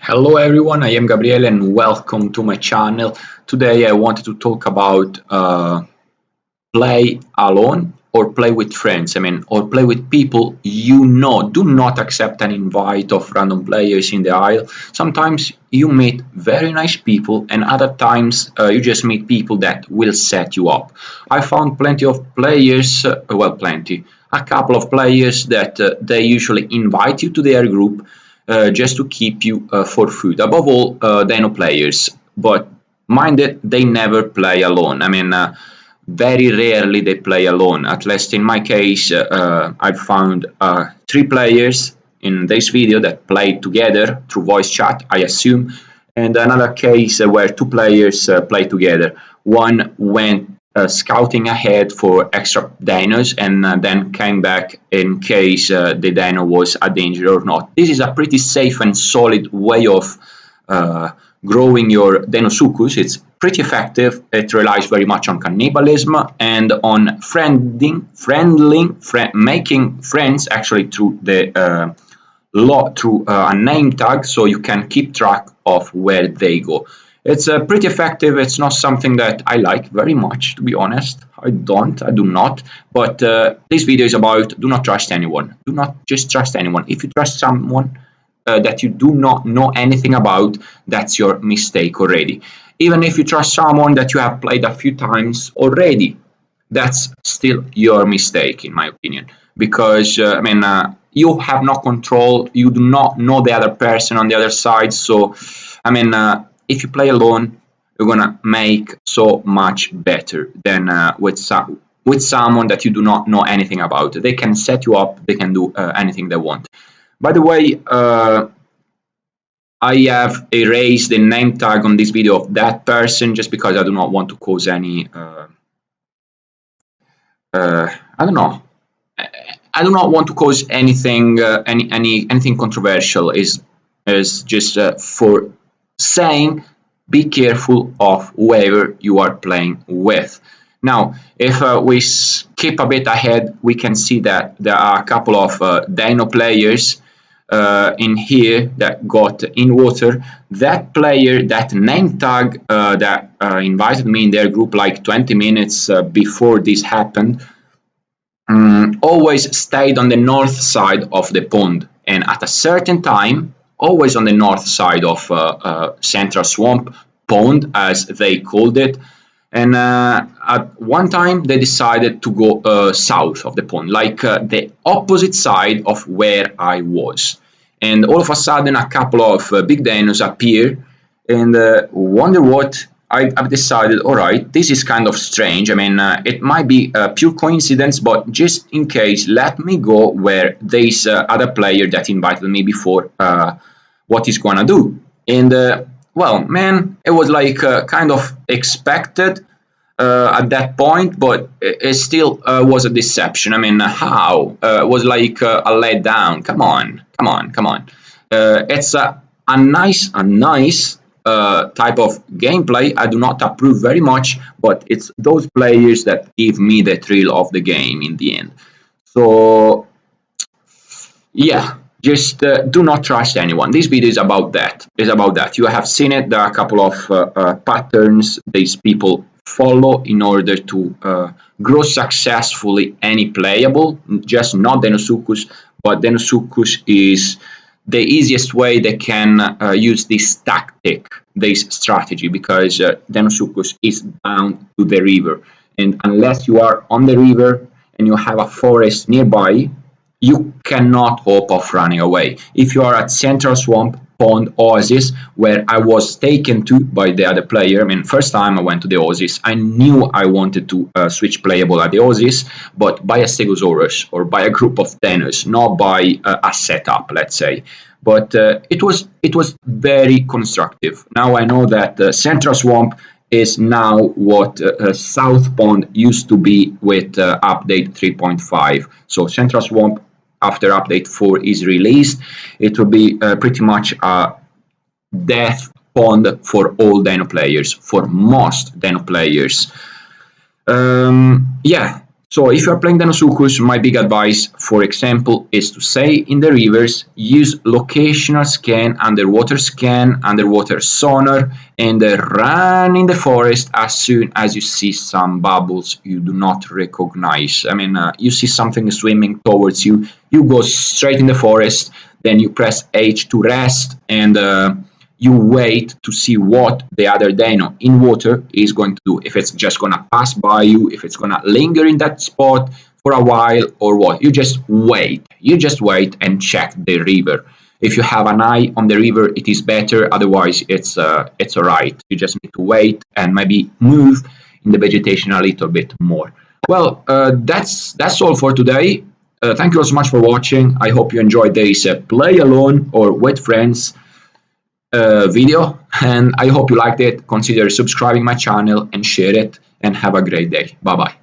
Hello everyone, I am Gabriele and welcome to my channel. Today I wanted to talk about play alone or play with friends. Or play with people you know. Do not accept an invite of random players in the aisle. Sometimes you meet very nice people and other times you just meet people that will set you up. I found plenty of players, a couple of players that they usually invite you to their group just to keep you for food. Above all, Dino players, but mind it, they never play alone. Very rarely they play alone. At least in my case, I've found 3 players in this video that played together through voice chat, I assume, and another case where 2 players play together. One went scouting ahead for extra dinos and then came back in case the dino was a danger or not. This is a pretty safe and solid way of growing your Deinosuchus. It's pretty effective. It relies very much on cannibalism and on making friends actually through the through a name tag, so you can keep track of where they go. It's pretty effective. It's not something that I like very much, to be honest. I do not. But this video is about do not trust anyone. Do not just trust anyone. If you trust someone that you do not know anything about, that's your mistake already. Even if you trust someone that you have played a few times already, that's still your mistake, in my opinion. Because, you have no control. You do not know the other person on the other side. So, if you play alone, you're gonna make so much better than with someone that you do not know anything about. They can set you up. They can do anything they want. By the way, I have erased the name tag on this video of that person just because I do not want to cause any. I don't know. I do not want to cause anything, anything controversial. Is just for saying be careful of whoever you are playing with. Now, if we skip a bit ahead, we can see that there are a couple of Dino players in here that got in water. That player, that name tag that invited me in their group like 20 minutes before this happened, always stayed on the north side of the pond, and at a certain time always on the north side of Central Swamp Pond, as they called it. And at one time they decided to go south of the pond, like the opposite side of where I was. And all of a sudden a couple of big dinos appear, and wonder what, I've decided, all right, this is kind of strange. It might be a pure coincidence, but just in case, let me go where this other player that invited me before, what he's gonna do. And well, man, it was like kind of expected at that point, but it still was a deception. How? It was like a letdown. Come on. It's a nice type of gameplay. I do not approve very much, but it's those players that give me the thrill of the game in the end. So yeah, just do not trust anyone. This video is about that. You have seen it. There are a couple of patterns these people follow in order to grow successfully any playable, just not Deinosuchus, but Deinosuchus is the easiest way they can use this tactic, this strategy, because Deinosuchus is bound to the river, and unless you are on the river and you have a forest nearby, you cannot hope of running away. If you are at Central Swamp Pond Oasis, where I was taken to by the other player, first time I went to the Oasis, I knew I wanted to switch playable at the Oasis, but by a Stegosaurus or by a group of dinos, not by a setup, let's say. But it was very constructive. Now I know that Central Swamp is now what South Pond used to be with update 3.5. So Central Swamp, after update 4 is released, it will be pretty much a death pond for all Dino players, for most Dino players. Yeah, So if you are playing Deinosuchus, my big advice, for example, is to stay in the rivers, use locational scan, underwater sonar, and run in the forest as soon as you see some bubbles you do not recognize. I mean, you see something swimming towards you, you go straight in the forest, then you press H to rest, and you wait to see what the other dino in water is going to do. If it's just going to pass by you, if it's going to linger in that spot for a while, or what. You just wait. You just wait and check the river. If you have an eye on the river, it is better. Otherwise, it's all right. You just need to wait and maybe move in the vegetation a little bit more. Well, that's all for today. Thank you so much for watching. I hope you enjoyed this play alone or with friends video, and I hope you liked it. Consider subscribing my channel and share it, and have a great day. Bye bye.